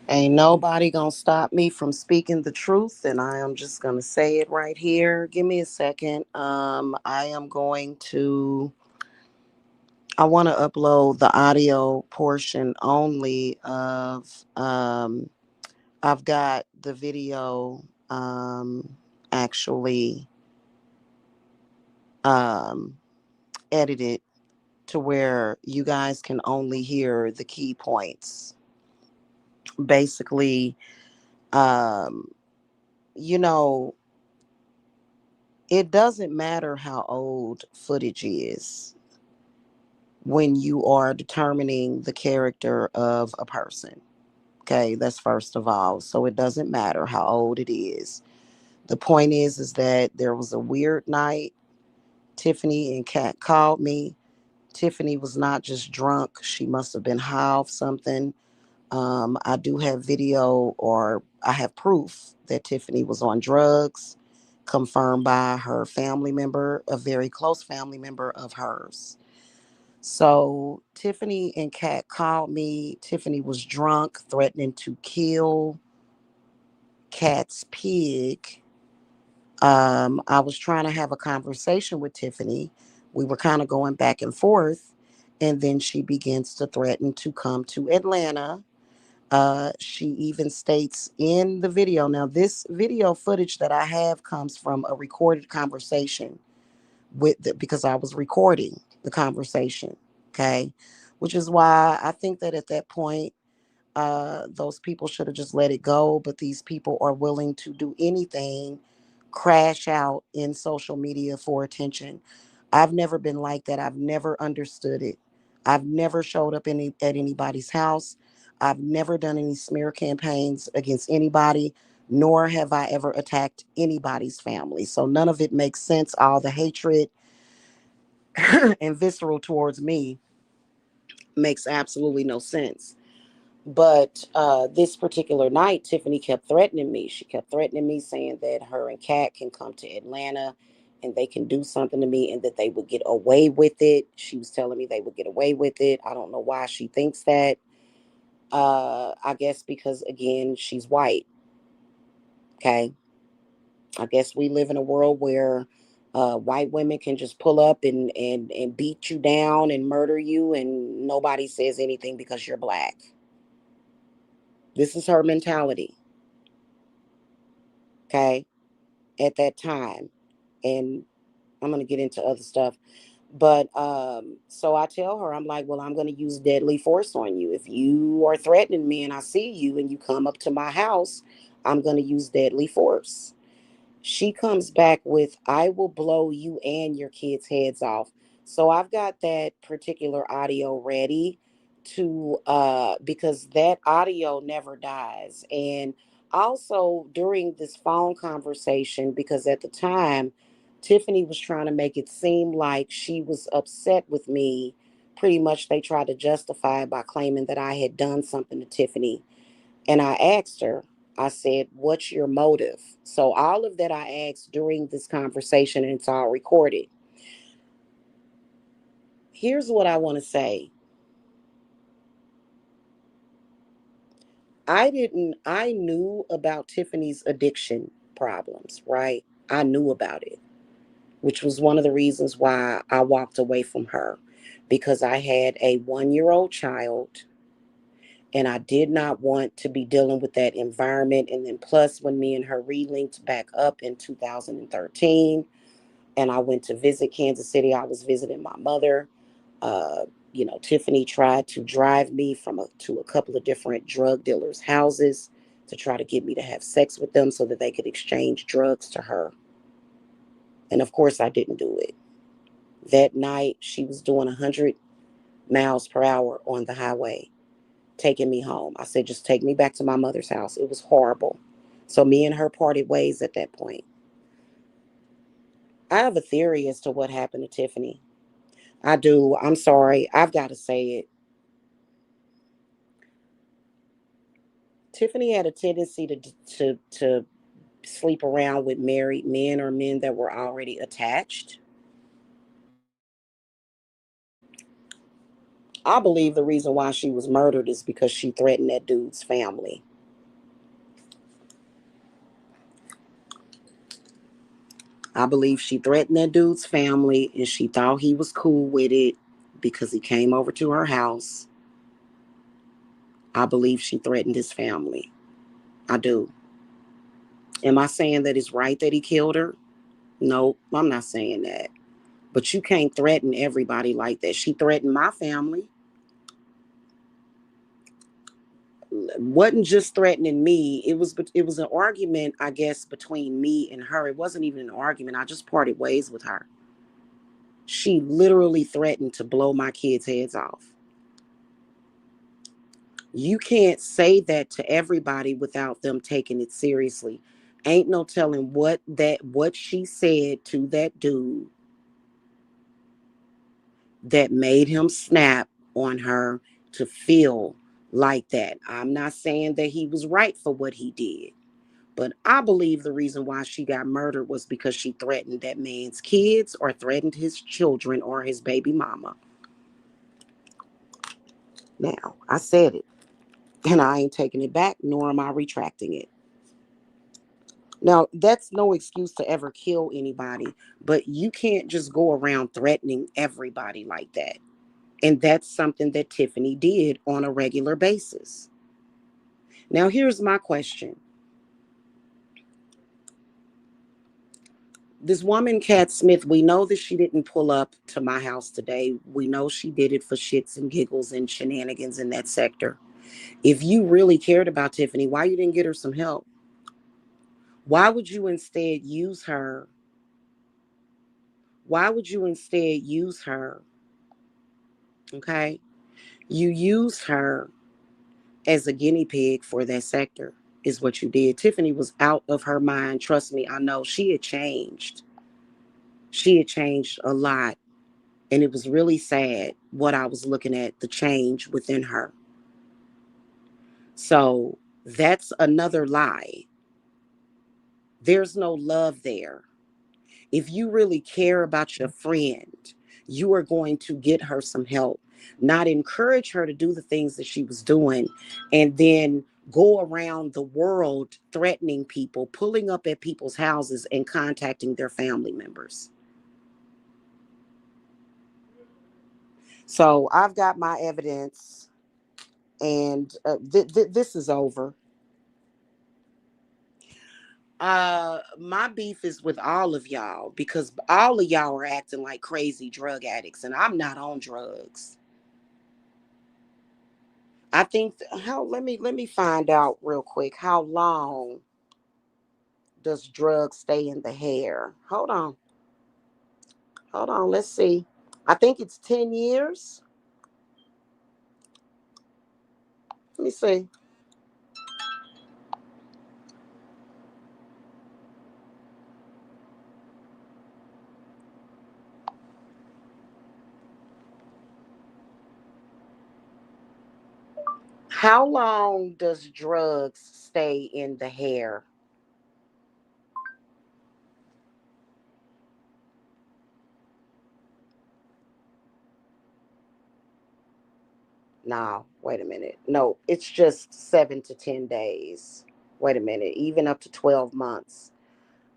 Ain't nobody gonna stop me from speaking the truth, and I am just gonna say it right here. Give me a second. I am going to. I want to upload the audio portion only of. I've got the video actually um, edited to where you guys can only hear the key points. Basically, um, you know, it doesn't matter how old footage is when you are determining the character of a person. Okay, that's first of all. So it doesn't matter how old it is. The point is that there was a weird night. Tiffany and Kat called me. Tiffany was not just drunk; she must have been high off something. I do have video, or I have proof that Tiffany was on drugs, confirmed by her family member, a very close family member of hers. So Tiffany and Kat called me. Tiffany was drunk, threatening to kill Kat's pig. I was trying to have a conversation with Tiffany. We were kind of going back and forth. And then she begins to threaten to come to Atlanta. She even states in the video. Now, this video footage that I have comes from a recorded conversation because I was recording the conversation. Okay. Which is why I think that at that point, those people should have just let it go. But these people are willing to do anything, crash out in social media for attention. I've never been like that. I've never understood it. I've never showed up at anybody's house. I've never done any smear campaigns against anybody, nor have I ever attacked anybody's family. So none of it makes sense. All the hatred and visceral towards me makes absolutely no sense. But this particular night, Tiffany kept threatening me. She kept threatening me, saying that her and Kat can come to Atlanta and they can do something to me and that they would get away with it. She was telling me they would get away with it. I don't know why she thinks that. I guess because, again, she's white. Okay. I guess we live in a world where white women can just pull up and beat you down and murder you, and nobody says anything because you're black. This is her mentality. Okay. At that time. And I'm going to get into other stuff. But so I tell her, I'm like, well, I'm going to use deadly force on you. If you are threatening me and I see you and you come up to my house, I'm going to use deadly force. She comes back with, I will blow you and your kids' heads off. So I've got that particular audio ready to because that audio never dies. And also during this phone conversation, because at the time Tiffany was trying to make it seem like she was upset with me. Pretty much they tried to justify it by claiming that I had done something to Tiffany. And I asked her, I said, what's your motive? So all of that I asked during this conversation, and it's all recorded. Here's what I want to say. I knew about Tiffany's addiction problems, right? I knew about it, which was one of the reasons why I walked away from her, because I had a 1 year old child and I did not want to be dealing with that environment. And then plus when me and her relinked back up in 2013 and I went to visit Kansas City, I was visiting my mother. Uh, Tiffany tried to drive me to a couple of different drug dealers' houses to try to get me to have sex with them so that they could exchange drugs to her. And of course I didn't do it. That night she was doing 100 miles per hour on the highway taking me home. I said, just take me back to my mother's house. It was horrible. So me and her parted ways at that point. I have a theory as to what happened to Tiffany. I do. I'm sorry. I've got to say it. Tiffany had a tendency to sleep around with married men or men that were already attached. I believe the reason why she was murdered is because she threatened that dude's family. I believe she threatened that dude's family and she thought he was cool with it because he came over to her house. I believe she threatened his family. I do. Am I saying that it's right that he killed her? No, I'm not saying that. But you can't threaten everybody like that. She threatened my family. Wasn't just threatening me. It was an argument, I guess, between me and her. It wasn't even an argument. I just parted ways with her. She literally threatened to blow my kids' heads off. You can't say that to everybody without them taking it seriously. Ain't no telling what she said to that dude that made him snap on her to feel like that. I'm not saying that he was right for what he did, but I believe the reason why she got murdered was because she threatened that man's kids or threatened his children or his baby mama. Now, I said it and I ain't taking it back, nor am I retracting it. Now, that's no excuse to ever kill anybody, but you can't just go around threatening everybody like that. And that's something that Tiffany did on a regular basis. Now, here's my question. This woman, Kat Smith, we know that she didn't pull up to my house today. We know she did it for shits and giggles and shenanigans in that sector. If you really cared about Tiffany, why you didn't get her some help? Why would you instead use her? Why would you instead use her? Okay. You use her as a guinea pig for that sector, is what you did. Tiffany was out of her mind. Trust me, I know she had changed. She had changed a lot. And it was really sad what I was looking at, the change within her. So that's another lie. There's no love there. If you really care about your friend, you are going to get her some help, not encourage her to do the things that she was doing, and then go around the world threatening people, pulling up at people's houses and contacting their family members. So I've got my evidence, and this is over. My beef is with all of y'all because all of y'all are acting like crazy drug addicts, and I'm not on drugs. I think how let me find out real quick. How long does drugs stay in the hair? Hold on. Hold on. Let's see. I think it's 10 years. Let me see. How long does drugs stay in the hair? No, wait a minute. No, it's just 7 to 10 days. Wait a minute, even up to 12 months.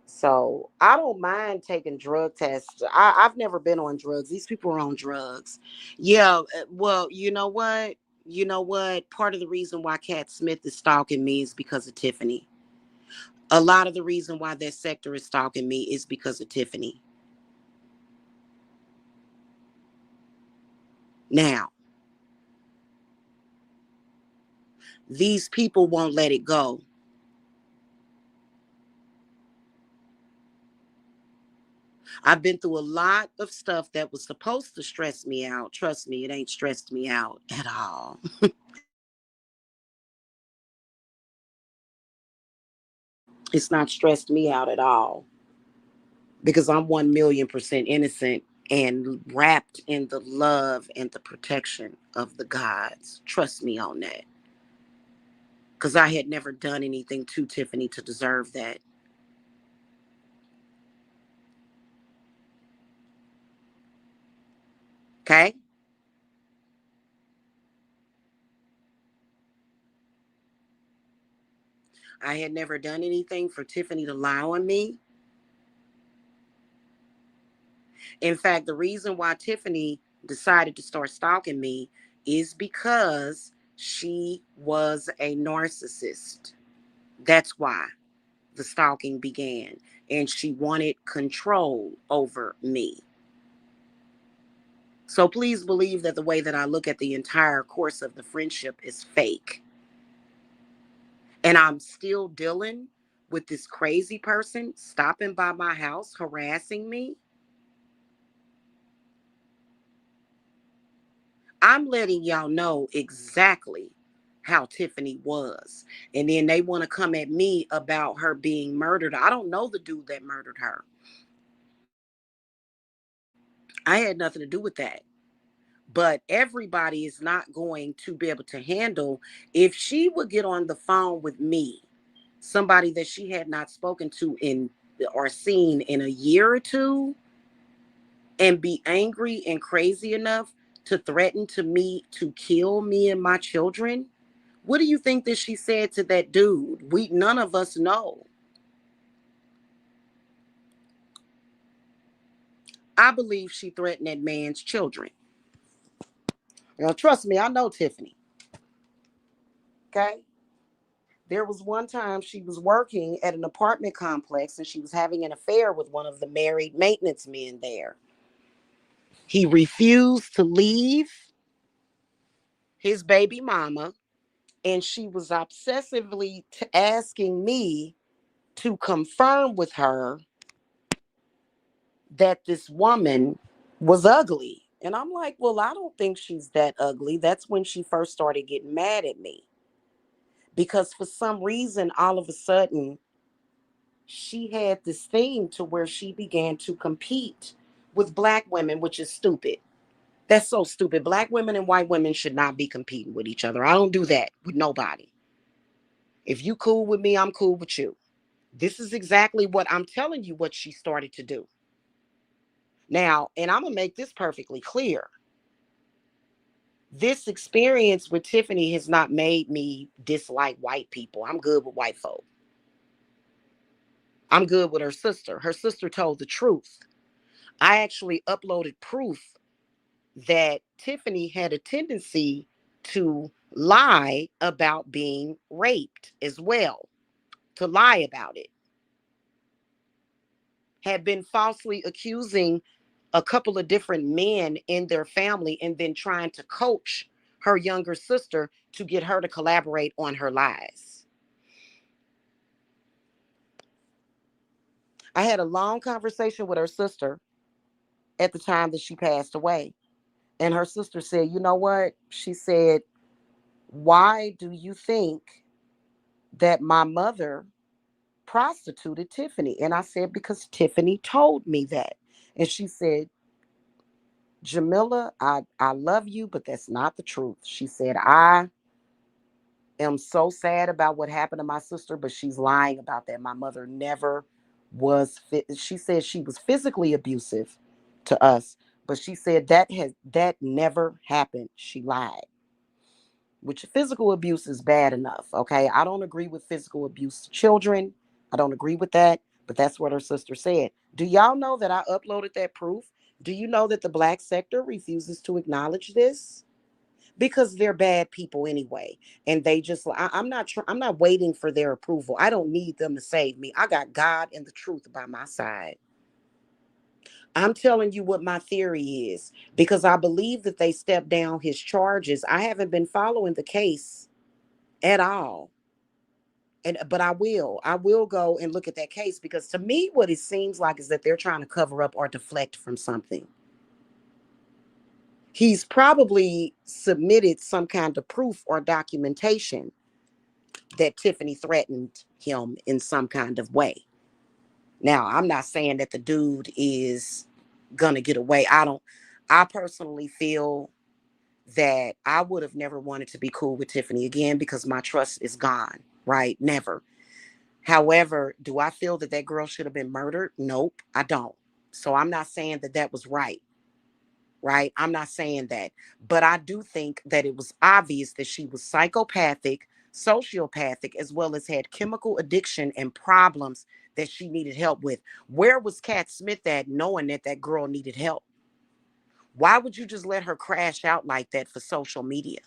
So I don't mind taking drug tests. I've never been on drugs. These people are on drugs. Yeah, well, you know what? You know what? Part of the reason why Cat Smith is stalking me is because of Tiffany. A lot of the reason why that sector is stalking me is because of Tiffany. Now, these people won't let it go. I've been through a lot of stuff that was supposed to stress me out. Trust me, it ain't stressed me out at all. It's not stressed me out at all because I'm 1,000,000% innocent and wrapped in the love and the protection of the gods. Trust me on that. Because I had never done anything to Tiffany to deserve that. Okay? I had never done anything for Tiffany to lie on me. In fact, the reason why Tiffany decided to start stalking me is because she was a narcissist. That's why the stalking began. And she wanted control over me. So please believe that the way that I look at the entire course of the friendship is fake. And I'm still dealing with this crazy person stopping by my house, harassing me. I'm letting y'all know exactly how Tiffany was. And then they want to come at me about her being murdered. I don't know the dude that murdered her. I had nothing to do with that. But everybody is not going to be able to handle if she would get on the phone with me, somebody that she had not spoken to in or seen in a year or two, and be angry and crazy enough to threaten to me to kill me and my children. What do you think that she said to that dude? We none of us know. I believe she threatened that man's children. Now trust me, I know Tiffany. Okay. There was one time she was working at an apartment complex and she was having an affair with one of the married maintenance men there. He refused to leave his baby mama, and she was obsessively asking me to confirm with her that this woman was ugly. And I'm like, well, I don't think she's that ugly. That's when she first started getting mad at me. Because for some reason, all of a sudden, she had this thing to where she began to compete with black women, which is stupid. That's so stupid. Black women and white women should not be competing with each other. I don't do that with nobody. If you cool with me, I'm cool with you. This is exactly what I'm telling you what she started to do. Now, and I'm going to make this perfectly clear. This experience with Tiffany has not made me dislike white people. I'm good with white folk. I'm good with her sister. Her sister told the truth. I actually uploaded proof that Tiffany had a tendency to lie about being raped as well, to lie about it, had been falsely accusing a couple of different men in their family and then trying to coach her younger sister to get her to collaborate on her lies. I had a long conversation with her sister at the time that she passed away. And her sister said, you know what? She said, why do you think that my mother prostituted Tiffany? And I said, because Tiffany told me that. And she said, Jamila, I love you, but that's not the truth. She said, I am so sad about what happened to my sister, but she's lying about that. My mother never was fit. She said she was physically abusive to us, but she said that never happened. She lied. Which physical abuse is bad enough. Okay. I don't agree with physical abuse to children. I don't agree with that, but that's what her sister said. Do y'all know that I uploaded that proof? Do you know that the black sector refuses to acknowledge this? Because they're bad people anyway, and they just I'm not waiting for their approval. I don't need them to save me. I got God and the truth by my side. I'm telling you what my theory is because I believe that they stepped down his charges. I haven't been following the case at all. And but I will go and look at that case because to me what it seems like is that they're trying to cover up or deflect from something. He's probably submitted some kind of proof or documentation that Tiffany threatened him in some kind of way. Now, I'm not saying that the dude is gonna get away. I personally feel that I would have never wanted to be cool with Tiffany again because my trust is gone, right? Never. However, do I feel that that girl should have been murdered? Nope, I don't. So I'm not saying that that was right, right? I'm not saying that. But I do think that it was obvious that she was psychopathic, sociopathic, as well as had chemical addiction and problems that she needed help with. Where was Cat Smith at knowing that that girl needed help? Why would you just let her crash out like that for social media?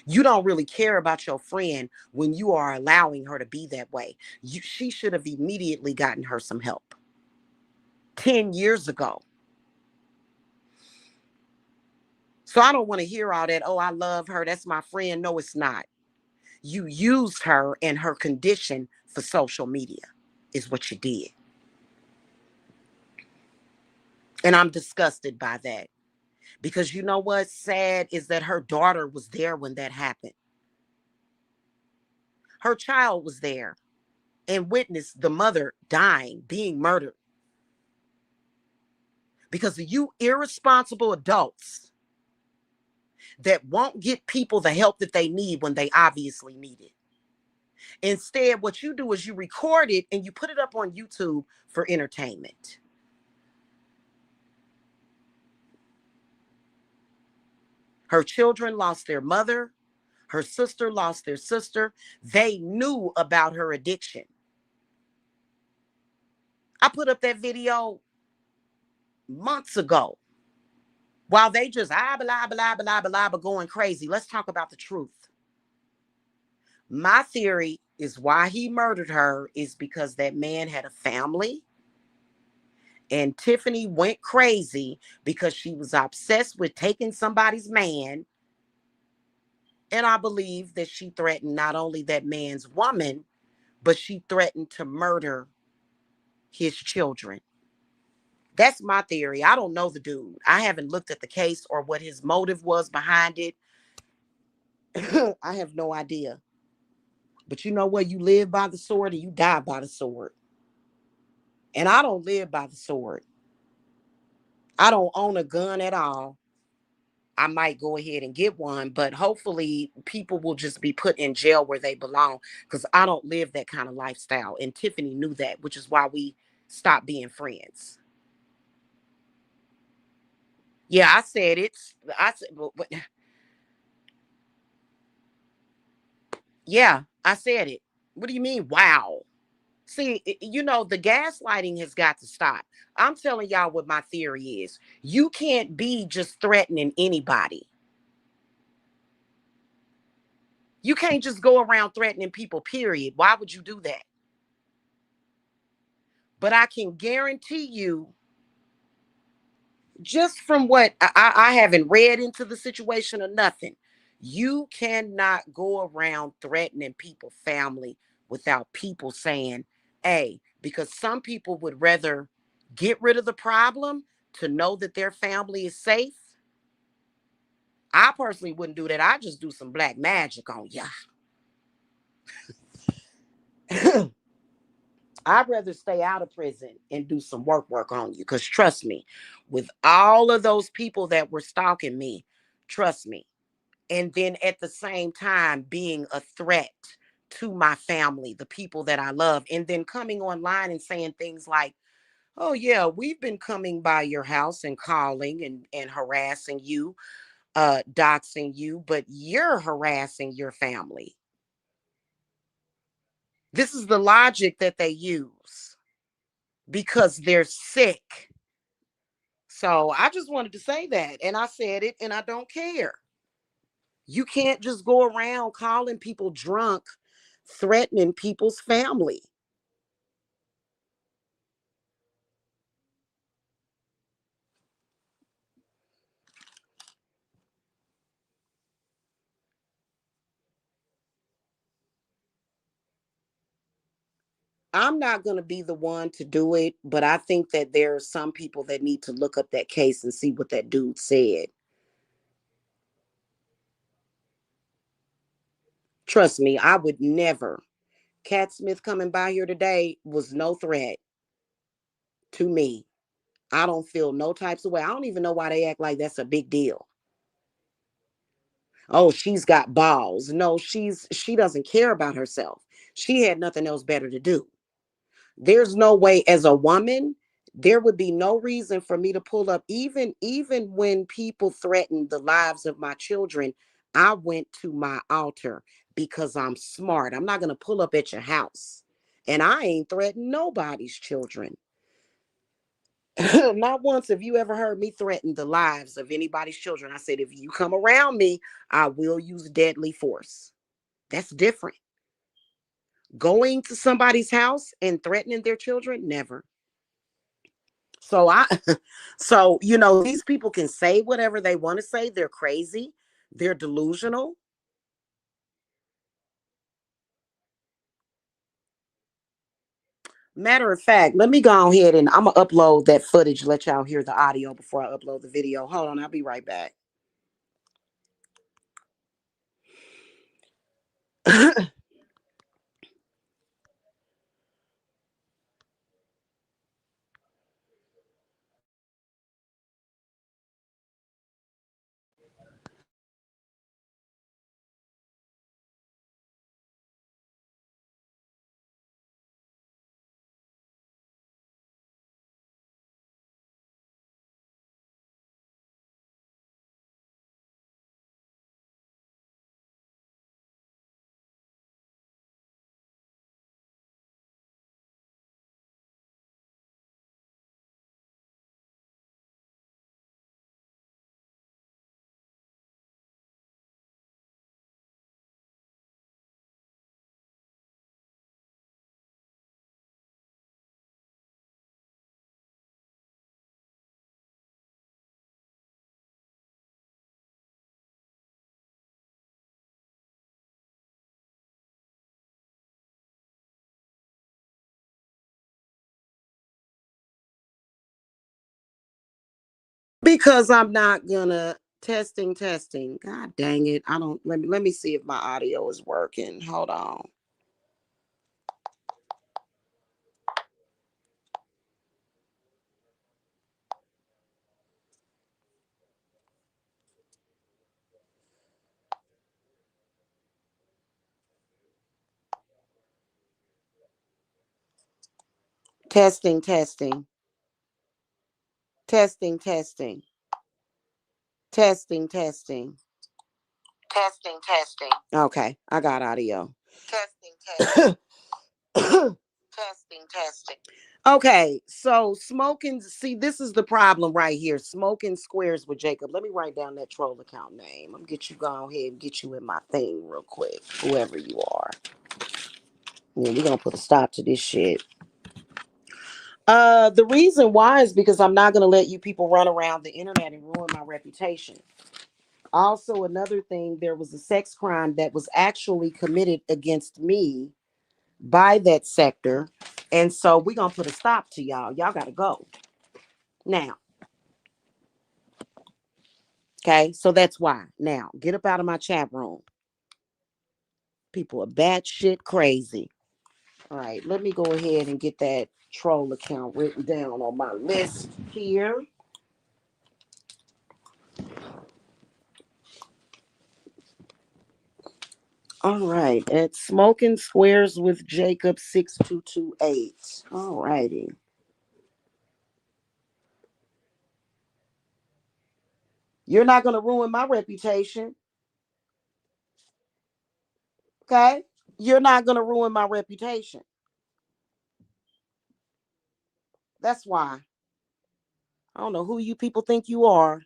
You don't really care about your friend when you are allowing her to be that way. She should have immediately gotten her some help 10 years ago. So I don't want to hear all that, oh, I love her, that's my friend. No, it's not. You used her and her condition for social media, is what you did. And I'm disgusted by that. Because you know what's sad is that her daughter was there when that happened. Her child was there and witnessed the mother dying, being murdered. Because of you irresponsible adults that won't get people the help that they need when they obviously need it. Instead, what you do is you record it and you put it up on YouTube for entertainment. Her children lost their mother. Her sister lost their sister. They knew about her addiction. I put up that video months ago while they just blah, blah, blah, blah, blah, going crazy. Let's talk about the truth. My theory is why he murdered her is because that man had a family. And Tiffany went crazy because she was obsessed with taking somebody's man. And I believe that she threatened not only that man's woman, but she threatened to murder his children. That's my theory. I don't know the dude. I haven't looked at the case or what his motive was behind it. I have no idea. But you know what? You live by the sword and you die by the sword. And I don't live by the sword. I don't own a gun at all. I might go ahead and get one, but hopefully people will just be put in jail where they belong because I don't live that kind of lifestyle. And Tiffany knew that, which is why we stopped being friends. Yeah, I said it's, I said, yeah, I said it. What do you mean? Wow. See, the gaslighting has got to stop. I'm telling y'all what my theory is. You can't be just threatening anybody. You can't just go around threatening people, period. Why would you do that? But I can guarantee you, just from what I haven't read into the situation or nothing, you cannot go around threatening people's family without people saying, hey, because some people would rather get rid of the problem to know that their family is safe. I personally wouldn't do that. I just do some black magic on ya. I'd rather stay out of prison and do some work on you. Because trust me, with all of those people that were stalking me, trust me. And then at the same time, being a threat to my family, the people that I love, and then coming online and saying things like, oh, yeah, we've been coming by your house and calling and harassing you, doxing you, but you're harassing your family. This is the logic that they use because they're sick. So I just wanted to say that. And I said it and I don't care. You can't just go around calling people drunk, threatening people's family. I'm not going to be the one to do it, but I think that there are some people that need to look up that case and see what that dude said. Trust me, I would never. Cat Smith coming by here today was no threat to me. I don't feel no types of way. I don't even know why they act like that's a big deal. Oh, she's got balls. No, she doesn't care about herself. She had nothing else better to do. There's no way as a woman, there would be no reason for me to pull up even when people threatened the lives of my children. I went to my altar because I'm smart. I'm not going to pull up at your house And I ain't threatened nobody's children. Not once have you ever heard me threaten the lives of anybody's children. I said, if you come around me, I will use deadly force. That's different. Going to somebody's house and threatening their children, never. So so these people can say whatever they want to say. They're crazy. They're delusional. Matter of fact, let me go ahead and I'm gonna upload that footage. Let y'all hear the audio before I upload the video. Hold on, I'll be right back. Because I'm not gonna testing. God dang it. I don't let me see if my audio is working. Hold on. Testing. Testing. Testing. Testing. Okay, I got audio. Testing. Testing. Okay, so smoking. See, this is the problem right here. Smoking squares with Jacob. Let me write down that troll account name. I'm gonna get you go ahead and get you in my thing real quick, whoever you are. Yeah, we're gonna put a stop to this shit. The reason why is because I'm not gonna let you people run around the internet and ruin my reputation. Also, another thing, there was a sex crime that was actually committed against me by that sector. And so we're going to put a stop to y'all. Y'all got to go now. Okay. So that's why. Now, get up out of my chat room. People are batshit crazy. All right. Let me go ahead and get that troll account written down on my list here. All right. It's Smoking Squares with Jacob 6228. All righty. You're not going to ruin my reputation. Okay? You're not going to ruin my reputation. That's why. I don't know who you people think you are.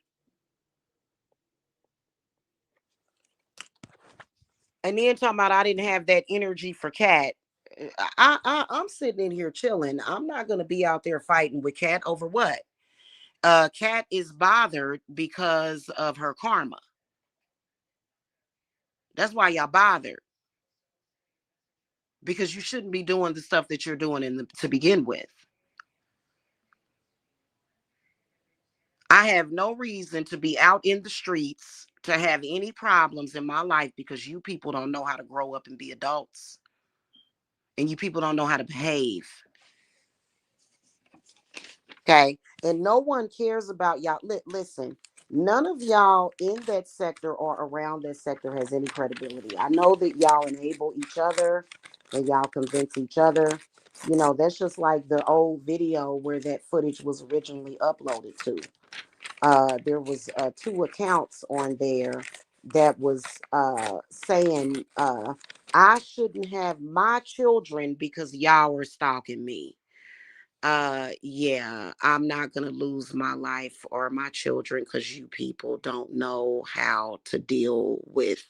And then talking about I didn't have that energy for Cat. I'm sitting in here chilling. I'm not going to be out there fighting with Cat over what? Cat is bothered because of her karma. That's why y'all bothered. Because you shouldn't be doing the stuff that you're doing to begin with. I have no reason to be out in the streets to have any problems in my life because you people don't know how to grow up and be adults. And you people don't know how to behave. Okay. And no one cares about y'all. Listen, none of y'all in that sector or around that sector has any credibility. I know that y'all enable each other and y'all convince each other. That's just like the old video where that footage was originally uploaded to. There was two accounts on there that was saying I shouldn't have my children because y'all were stalking me. Yeah, I'm not gonna lose my life or my children because you people don't know how to deal with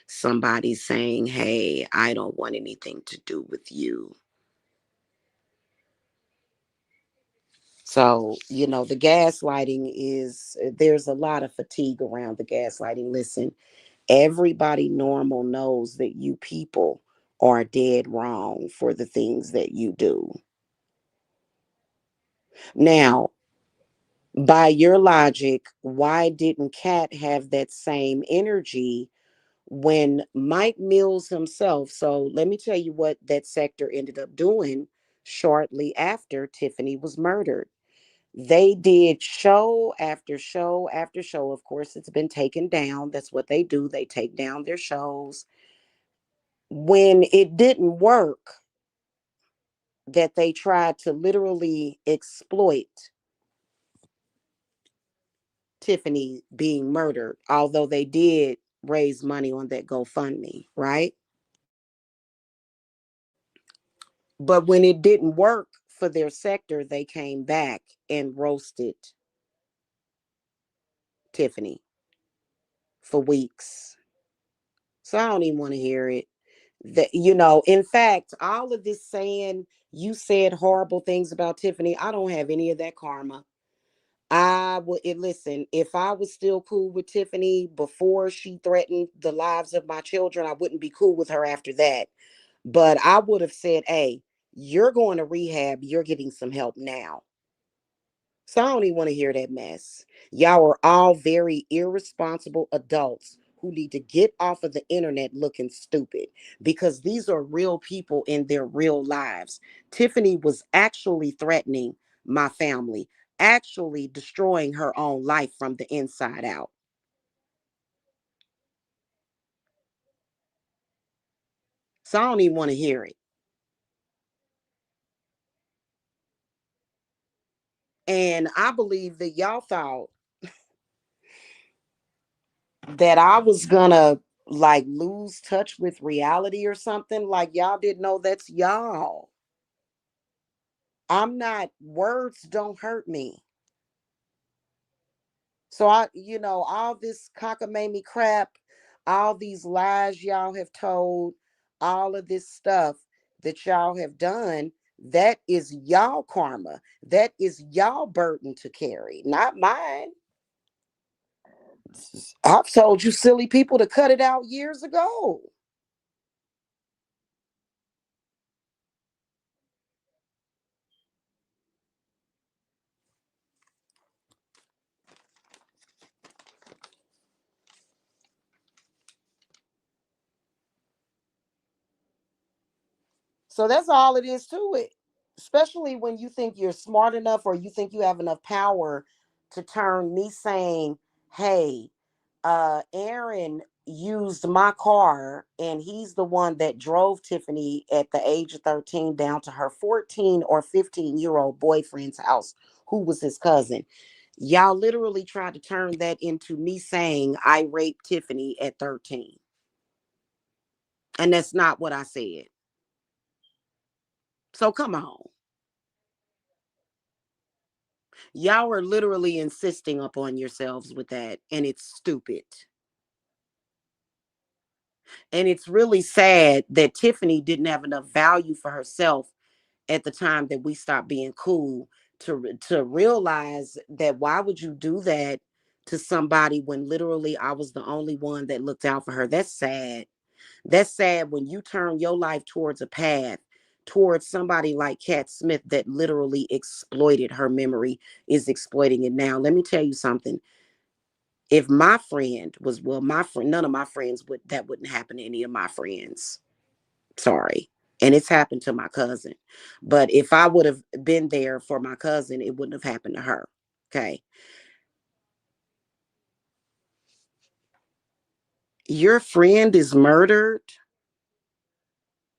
somebody saying, hey, I don't want anything to do with you. So, the gaslighting is, there's a lot of fatigue around the gaslighting. Listen, everybody normal knows that you people are dead wrong for the things that you do. Now, by your logic, why didn't Kat have that same energy when Mike Mills himself? So let me tell you what that sector ended up doing shortly after Tiffany was murdered. They did show after show after show. Of course, it's been taken down. That's what they do. They take down their shows. When it didn't work, that they tried to literally exploit Tiffany being murdered, although they did raise money on that GoFundMe, right? But when it didn't work for their sector, they came back and roasted Tiffany for weeks. So I don't even want to hear it. In fact, all of this saying you said horrible things about Tiffany, I don't have any of that karma. I would listen, if I was still cool with Tiffany before she threatened the lives of my children, I wouldn't be cool with her after that. But I would have said, hey, you're going to rehab, you're getting some help now. So I don't even want to hear that mess. Y'all are all very irresponsible adults who need to get off of the internet looking stupid, because these are real people in their real lives. Tiffany was actually threatening my family, actually destroying her own life from the inside out. So I don't even want to hear it. And I believe that y'all thought that I was gonna like lose touch with reality or something. Like y'all didn't know that's y'all. I'm not, words don't hurt me. So all this cockamamie crap, all these lies y'all have told, all of this stuff that y'all have done, that is y'all karma. That is y'all burden to carry, not mine. I've told you silly people to cut it out years ago. So that's all it is to it. Especially when you think you're smart enough or you think you have enough power to turn me saying, hey, Aaron used my car and he's the one that drove Tiffany at the age of 13 down to her 14 or 15-year-old boyfriend's house, who was his cousin. Y'all literally tried to turn that into me saying I raped Tiffany at 13. And that's not what I said. So come on. Y'all are literally insisting upon yourselves with that, and it's stupid. And it's really sad that Tiffany didn't have enough value for herself at the time that we stopped being cool to realize that why would you do that to somebody when literally I was the only one that looked out for her. That's sad. That's sad when you turn your life towards a path towards somebody like Kat Smith that literally exploited her memory, is exploiting it now. Let me tell you something. If my friend was, well, my friend, none of my friends would, that wouldn't happen to any of my friends. Sorry. And it's happened to my cousin. But if I would have been there for my cousin, it wouldn't have happened to her. Okay. Your friend is murdered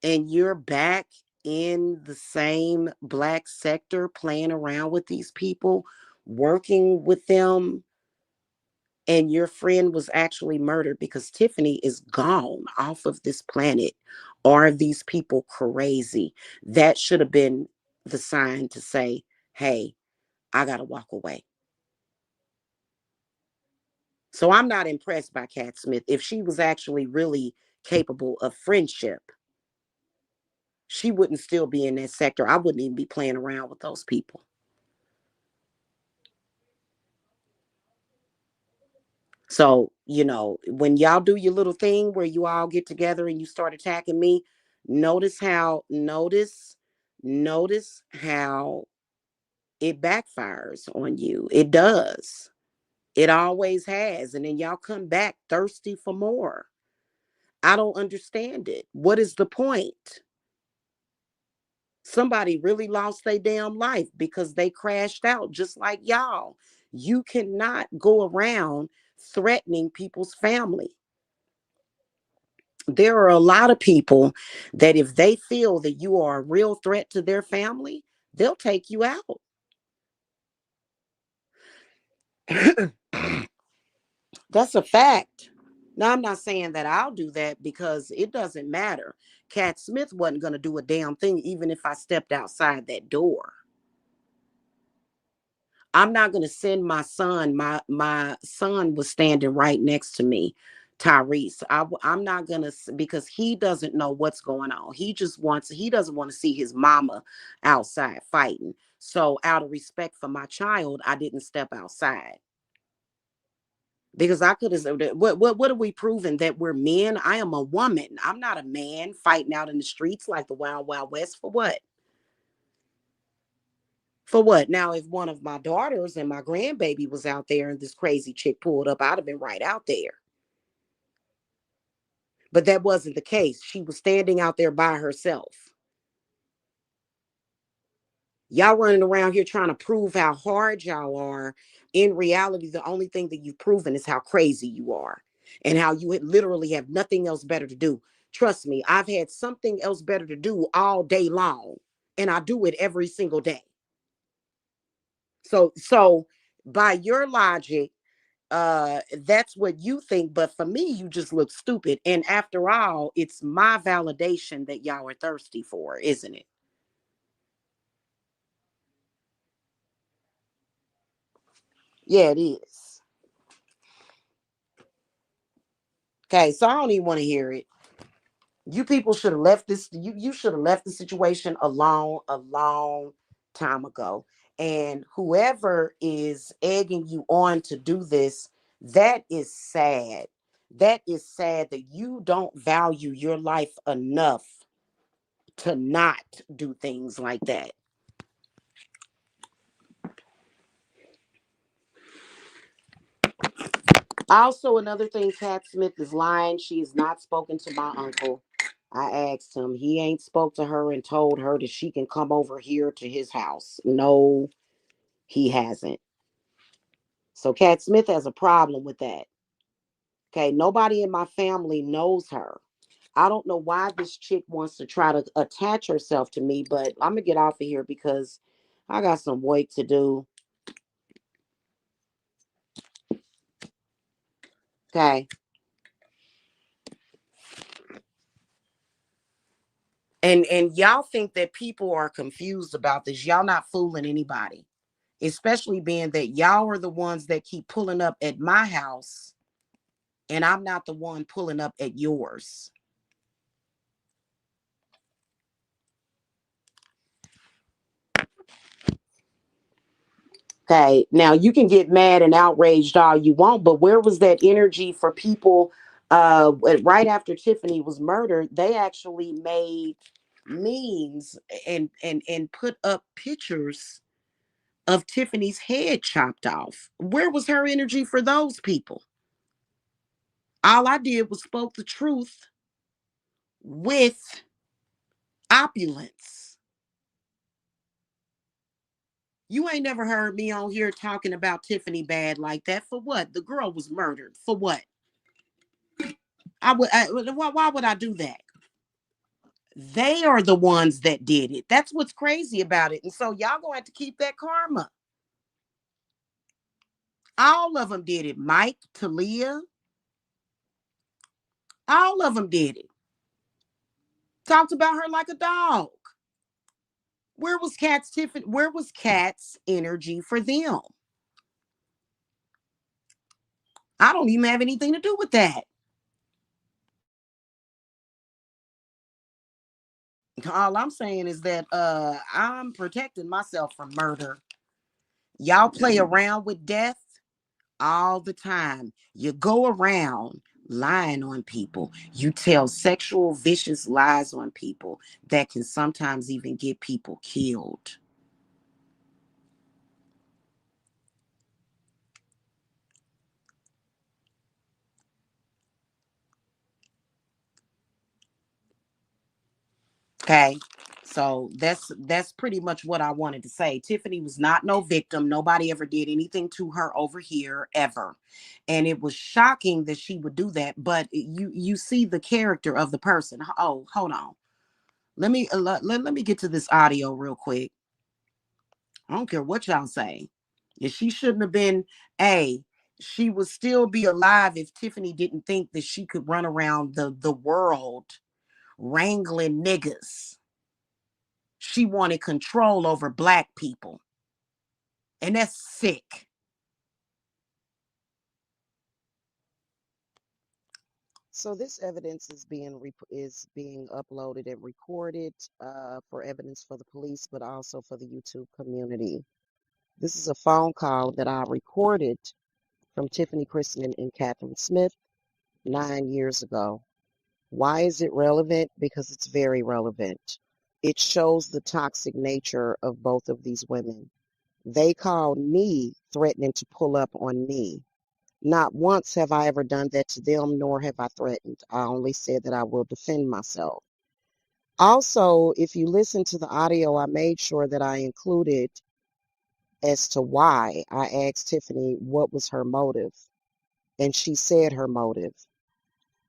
and you're back in the same black sector playing around with these people, working with them, and your friend was actually murdered because Tiffany is gone off of this planet Are these people crazy? That should have been the sign to say, hey, I got to walk away. So I'm not impressed by Cat Smith. If she was actually really capable of friendship, she wouldn't still be in that sector. I wouldn't even be playing around with those people. So, when y'all do your little thing where you all get together and you start attacking me, notice how, notice how it backfires on you. It does. It always has. And then y'all come back thirsty for more. I don't understand it. What is the point? Somebody really lost their damn life because they crashed out just like y'all. You cannot go around threatening people's family. There are a lot of people that if they feel that you are a real threat to their family, they'll take you out. That's a fact. Now, I'm not saying that I'll do that because it doesn't matter. Cat Smith wasn't going to do a damn thing even if I stepped outside that door. I'm not going to send my son. My son was standing right next to me, Tyrese. I'm not going to, because he doesn't know what's going on. He doesn't want to see his mama outside fighting. So out of respect for my child, I didn't step outside. Because I could have said, what are we proving, that we're men? I am a woman. I'm not a man fighting out in the streets like the Wild Wild West. For what? For what? Now, if one of my daughters and my grandbaby was out there and this crazy chick pulled up, I'd have been right out there. But that wasn't the case. She was standing out there by herself. Y'all running around here trying to prove how hard y'all are. In reality, the only thing that you've proven is how crazy you are and how you literally have nothing else better to do. Trust me, I've had something else better to do all day long, and I do it every single day. So by your logic, that's what you think, but for me you just look stupid. And after all, it's my validation that y'all are thirsty for, isn't it? Yeah, it is. Okay, so I don't even want to hear it. You people should have left this. You should have left the situation alone a long time ago. And whoever is egging you on to do this, that is sad. That is sad that you don't value your life enough to not do things like that. Also, another thing, Cat Smith is lying. She has not spoken to my uncle. I asked him. He ain't spoke to her and told her that she can come over here to his house. No, he hasn't. So Cat Smith has a problem with that. Okay, nobody in my family knows her. I don't know why this chick wants to try to attach herself to me, but I'm gonna get off of here because I got some work to do. Okay. And y'all think that people are confused about this. Y'all not fooling anybody. Especially being that y'all are the ones that keep pulling up at my house and I'm not the one pulling up at yours. Okay. Now you can get mad and outraged all you want, but where was that energy for people right after Tiffany was murdered? They actually made memes and put up pictures of Tiffany's head chopped off. Where was her energy for those people? All I did was spoke the truth with opulence. You ain't never heard me on here talking about Tiffany bad like that. For what? The girl was murdered. For what? Why would I do that? They are the ones that did it. That's what's crazy about it. And so y'all gonna have to keep that karma. All of them did it. Mike, Talia, all of them did it. Talked about her like a dog. Where was Kat's Tiffany? Where was Kat's energy for them? I don't even have anything to do with that. All I'm saying is that I'm protecting myself from murder. Y'all play around with death all the time. You go around lying on people. You tell sexual, vicious lies on people that can sometimes even get people killed. Okay. So that's pretty much what I wanted to say. Tiffany was not no victim. Nobody ever did anything to her over here ever. And it was shocking that she would do that, but you see the character of the person. Oh, hold on. Let me get to this audio real quick. I don't care what y'all say. If she shouldn't have been, a she would still be alive if Tiffany didn't think that she could run around the world wrangling niggas. She wanted control over black people. And that's sick. So this evidence is being uploaded and recorded for evidence for the police, but also for the YouTube community. This is a phone call that I recorded from Tiffany Chrisman and Catherine Smith 9 years ago. Why is it relevant? Because it's very relevant. It shows the toxic nature of both of these women. They called me threatening to pull up on me. Not once have I ever done that to them, nor have I threatened. I only said that I will defend myself. Also, if you listen to the audio, I made sure that I included as to why. I asked Tiffany what was her motive, and she said her motive.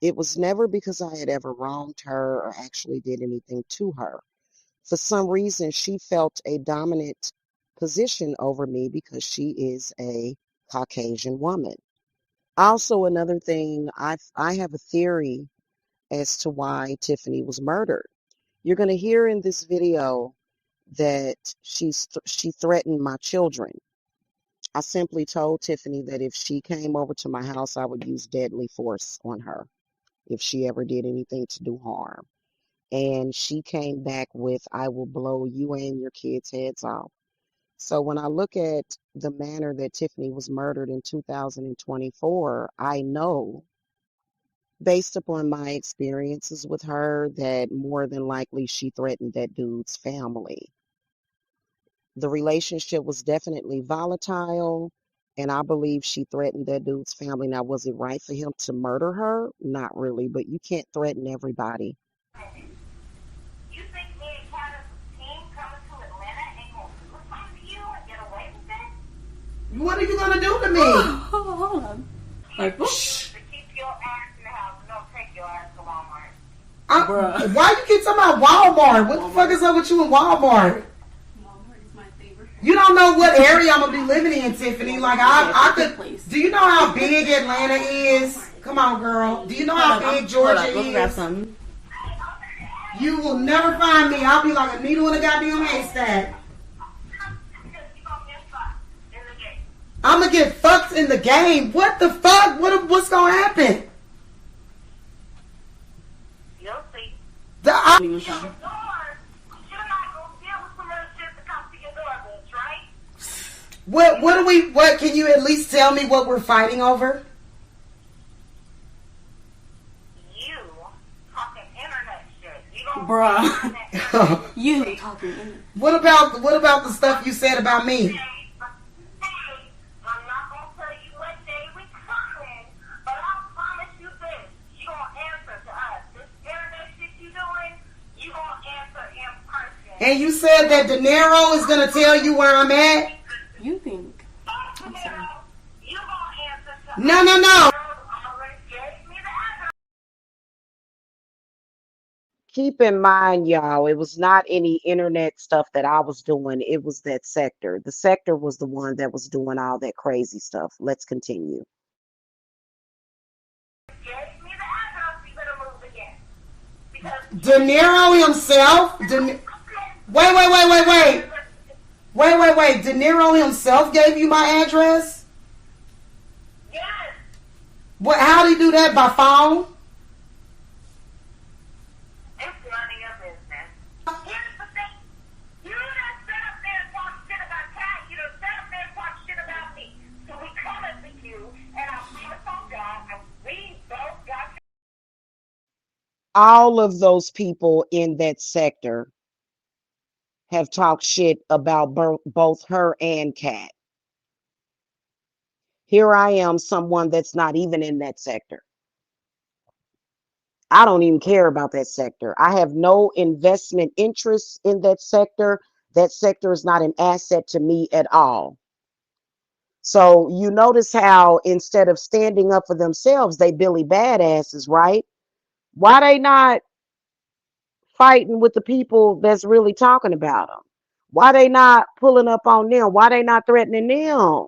It was never because I had ever wronged her or actually did anything to her. For some reason, she felt a dominant position over me because she is a Caucasian woman. Also, another thing, I have a theory as to why Tiffany was murdered. You're going to hear in this video that she threatened my children. I simply told Tiffany that if she came over to my house, I would use deadly force on her if she ever did anything to do harm. And she came back with, I will blow you and your kids' heads off. So when I look at the manner that Tiffany was murdered in 2024, I know, based upon my experiences with her, that more than likely she threatened that dude's family. The relationship was definitely volatile, and I believe she threatened that dude's family. Now, was it right for him to murder her? Not really, but you can't threaten everybody. You think me and Candace's team coming to Atlanta ain't gonna do something to you and get away with that? What are you gonna do to me? Hold on. Like, To keep your ass in the house and don't take your ass to Walmart. Bruh. Why you keep talking about Walmart? What the fuck is up with you in Walmart? Walmart is my favorite. You don't know what area I'm gonna be living in, Tiffany. Like I could. Place. Do you know how big Atlanta is? Come on, girl. Do you know how big Georgia Hold on, grab is? some. You will never find me. I'll be like a needle in a goddamn haystack. I'm gonna get fucked in the game. What the fuck? What's gonna happen? You'll see. Don't even come. You're not gonna deal with some other shit to come to your door, bitch, right? What can you at least tell me what we're fighting over? You talking internet shit. You don't Bruh. You talking. What about the stuff you said about me? I'm not gonna tell you what day we coming, but I promise you this: you gonna answer to us. This internet shit you doing, you gonna answer in person. And you said that De Niro is gonna tell you where I'm at? You think. I'm sorry. You gonna answer to No. us. Already gave me the address. Keep in mind, y'all, it was not any internet stuff that I was doing. It was that sector. The sector was the one that was doing all that crazy stuff. Let's continue. Gave me the address. You better move again because De Niro himself. Wait. Wait. De Niro himself gave you my address? Yes. What? How did he do that? By phone? It's none of your business. Here's the thing. You done set up there and talk shit about Kat. You done set up there and talk shit about me. So we coming for you, and I promise on God, and we both got you. All of those people in that sector have talked shit about both her and Kat. Here I am, someone that's not even in that sector. I don't even care about that sector. I have no investment interests in that sector. That sector is not an asset to me at all. So you notice how instead of standing up for themselves, they Billy badasses, right? Why they not fighting with the people that's really talking about them? Why they not pulling up on them? Why they not threatening them?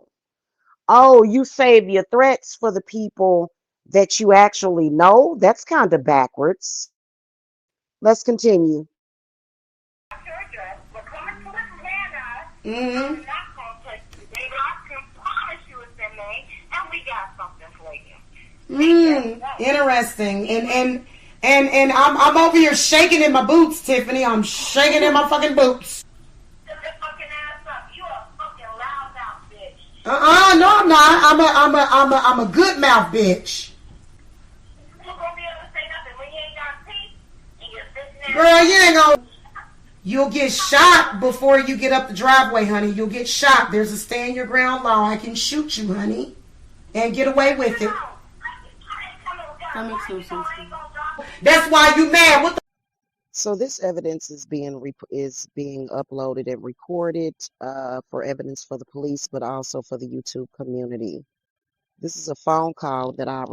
Oh, you save your threats for the people that you actually know? That's kind of backwards. Let's continue. Your address. We're coming to Atlanta. Mm-hmm. I'm not going to take you, baby. I can promise you it's in May, and we got something for you. Interesting. And I'm over here shaking in my boots, Tiffany. I'm shaking in my fucking boots. Shut your fucking ass up. You a fucking loud mouth bitch. No, I'm not. I'm a good mouth bitch. You gonna be able to say nothing when you ain't got teeth and you're sitting there. Girl, you ain't gonna. You'll get shot before you get up the driveway, honey. You'll get shot. There's a stand your ground law. I can shoot you, honey, and get away with it. That makes no sense. That's why you mad. What the? So this evidence is being uploaded and recorded for evidence for the police, but also for the YouTube community. This is a phone call that I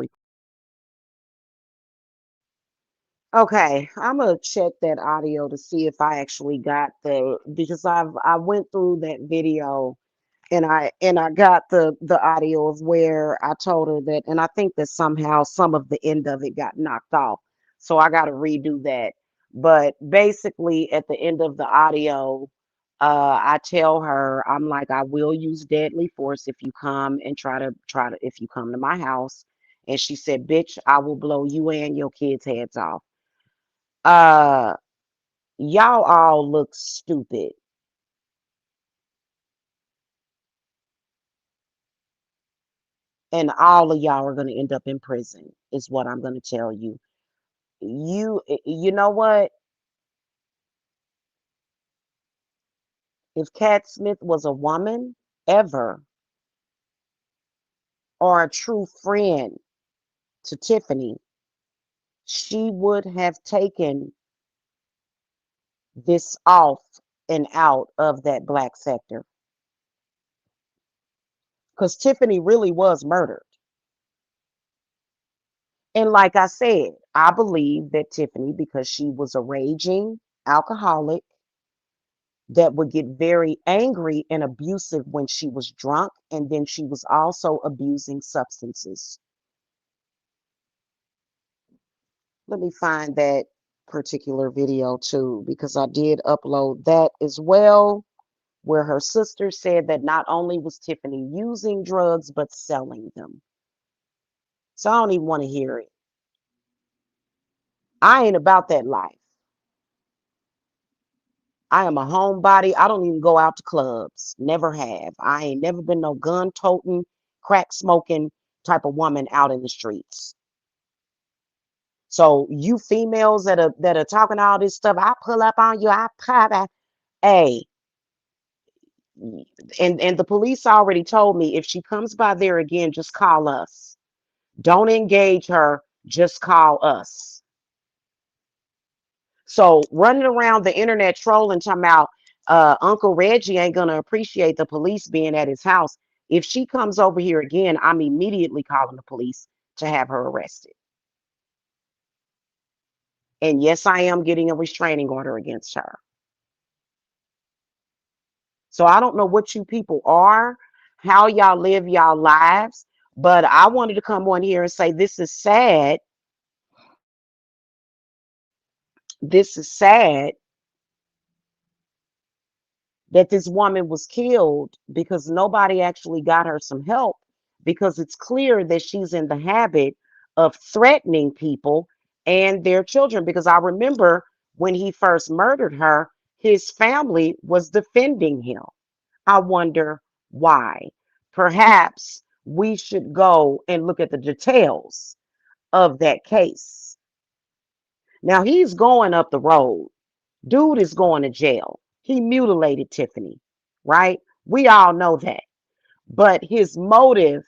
Okay, I'm gonna check that audio to see if I actually got because I went through that video and I got the audio of where I told her that, and I think that somehow some of the end of it got knocked off. So I got to redo that. But basically at the end of the audio, I tell her, I'm like, I will use deadly force if you come and try to if you come to my house. And she said, bitch, I will blow you and your kids' heads off. Uh, y'all all look stupid. And all of y'all are going to end up in prison, is what I'm going to tell you. You know what? If Cat Smith was a woman ever, or a true friend to Tiffany, she would have taken this off and out of that black sector. Because Tiffany really was murdered. And like I said, I believe that Tiffany, because she was a raging alcoholic that would get very angry and abusive when she was drunk, and then she was also abusing substances. Let me find that particular video too, because I did upload that as well, where her sister said that not only was Tiffany using drugs, but selling them. So I don't even want to hear it. I ain't about that life. I am a homebody. I don't even go out to clubs. Never have. I ain't never been no gun toting, crack smoking type of woman out in the streets. So you females that are talking all this stuff, I pull up on you, I pop out. Hey, and the police already told me if she comes by there again, just call us. Don't engage her, just call us. So running around the internet trolling, talking about Uncle Reggie ain't gonna appreciate the police being at his house. If she comes over here again, I'm immediately calling the police to have her arrested. And yes, I am getting a restraining order against her. So I don't know what you people are, how y'all live y'all lives, but I wanted to come on here and say this is sad this is sad that this woman was killed because nobody actually got her some help, because it's clear that she's in the habit of threatening people and their children. Because I remember when he first murdered her, his family was defending him. I wonder why. Perhaps we should go and look at the details of that case. Now he's going up the road. Dude is going to jail. He mutilated Tiffany, right? We all know that. But his motive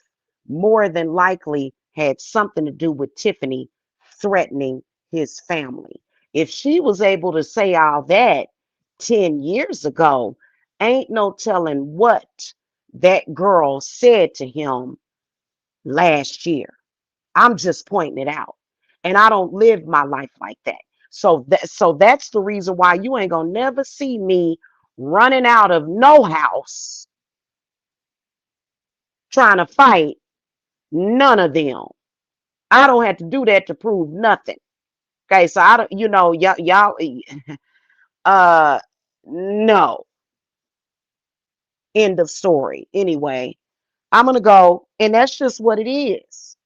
more than likely had something to do with Tiffany threatening his family. If she was able to say all that 10 years ago, ain't no telling what that girl said to him last year. I'm just pointing it out. And I don't live my life like that. So that's the reason why you ain't gonna never see me running out of no house trying to fight none of them. I don't have to do that to prove nothing. Okay, so I don't, y'all, uh, no. End of story. Anyway, I'm gonna go, and that's just what it is.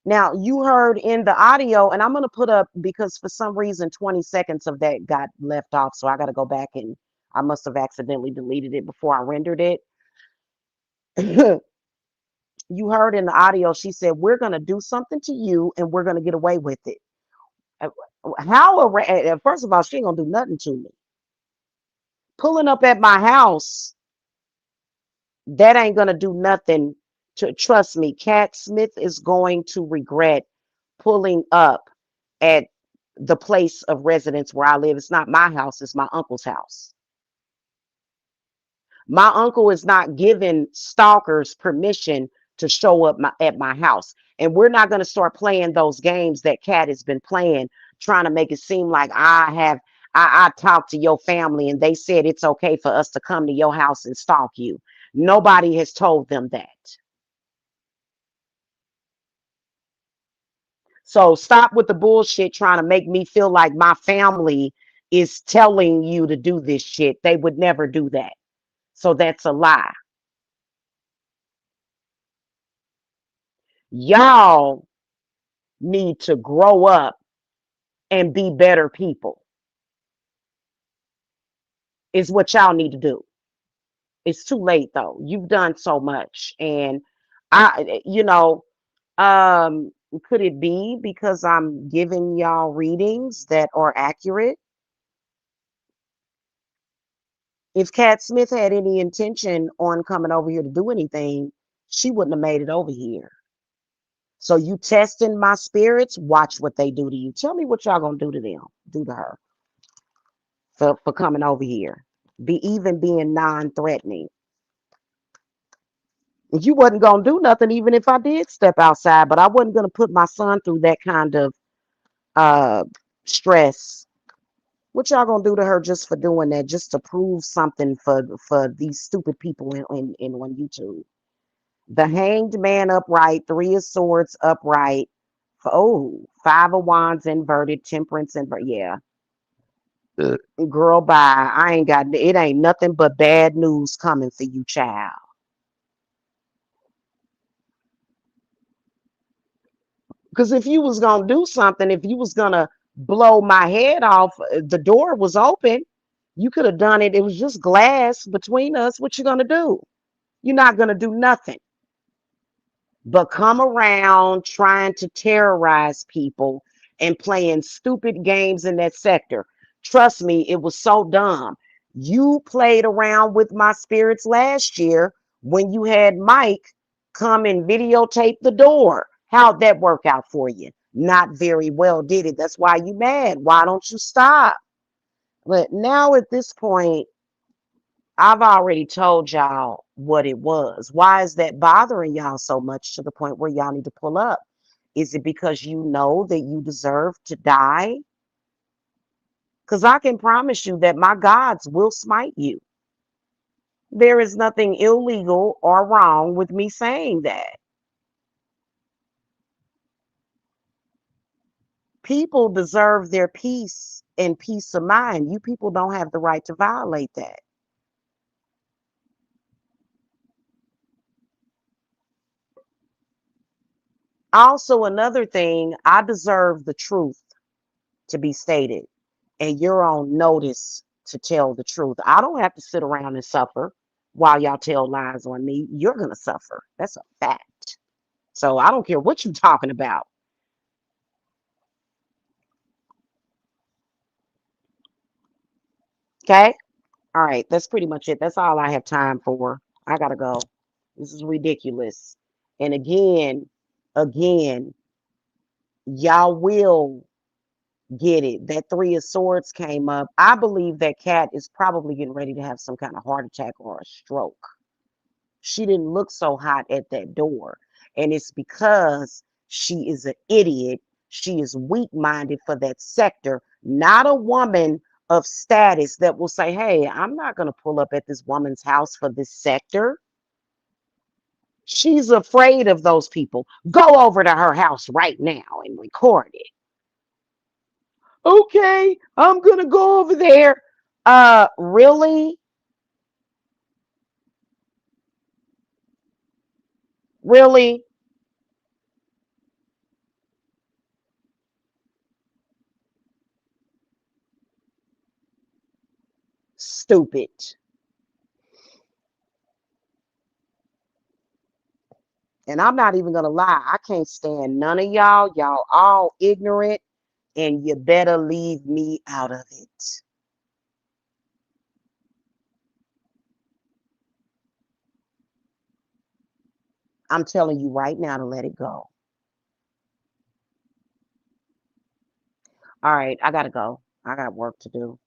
Now, you heard in the audio, and I'm going to put up, because for some reason 20 seconds of that got left off. So I got to go back, and I must have accidentally deleted it before I rendered it. You heard in the audio, she said, we're going to do something to you and we're going to get away with it. First of all, she ain't going to do nothing to me. Pulling up at my house, that ain't going to do nothing. Trust me, Cat Smith is going to regret pulling up at the place of residence where I live. It's not my house, it's my uncle's house. My uncle is not giving stalkers permission to show up at my house. And we're not going to start playing those games that Cat has been playing, trying to make it seem like I talked to your family and they said it's okay for us to come to your house and stalk you. Nobody has told them that. So stop with the bullshit trying to make me feel like my family is telling you to do this shit. They would never do that. So that's a lie. Y'all need to grow up and be better people, is what y'all need to do. It's too late though. You've done so much. And um, could it be because I'm giving y'all readings that are accurate? If Cat Smith had any intention on coming over here to do anything, she wouldn't have made it over here. So you testing my spirits, watch what they do to you. Tell me what y'all gonna do to them, do to her for coming over here. Being non-threatening. You wasn't gonna do nothing even if I did step outside, but I wasn't gonna put my son through that kind of uh stress. What y'all gonna do to her just for doing that, just to prove something for these stupid people in on YouTube? The Hanged Man upright, Three of Swords upright. Oh, Five of Wands inverted, Temperance inverted. Yeah, girl, bye. I ain't got it. Ain't nothing but bad news coming for you, child. Because if you was gonna do something, if you was gonna blow my head off, the door was open. You could have done it. It was just glass between us. What you gonna do? You're not gonna do nothing but come around trying to terrorize people and playing stupid games in that sector. Trust me, it was so dumb. You played around with my spirits last year when you had Mike come and videotape the door. How'd that work out for you? Not very well, did it? That's why you mad. Why don't you stop? But now at this point, I've already told y'all what it was. Why is that bothering y'all so much to the point where y'all need to pull up? Is it because you know that you deserve to die? Because I can promise you that my gods will smite you. There is nothing illegal or wrong with me saying that. people deserve their peace and peace of mind. You people don't have the right to violate that. Also, another thing, I deserve the truth to be stated, and you're on notice to tell the truth. I don't have to sit around and suffer while y'all tell lies on me. You're going to suffer. That's a fact. So I don't care what you're talking about. Okay? All right. That's pretty much it. That's all I have time for. I got to go. This is ridiculous. And again, y'all will get it. That Three of Swords came up. I believe that cat is probably getting ready to have some kind of heart attack or a stroke. She didn't look so hot at that door. And it's because she is an idiot. She is weak minded for that sector, not a woman of status that will say, hey, I'm not going to pull up at this woman's house for this sector. She's afraid of those people. Go over to her house right now and record it. Okay, I'm going to go over there. Really? Really? Stupid. And I'm not even gonna lie, I can't stand none of y'all. Y'all all ignorant, and you better leave me out of it. I'm telling you right now to let it go. All right, I gotta go. I got work to do.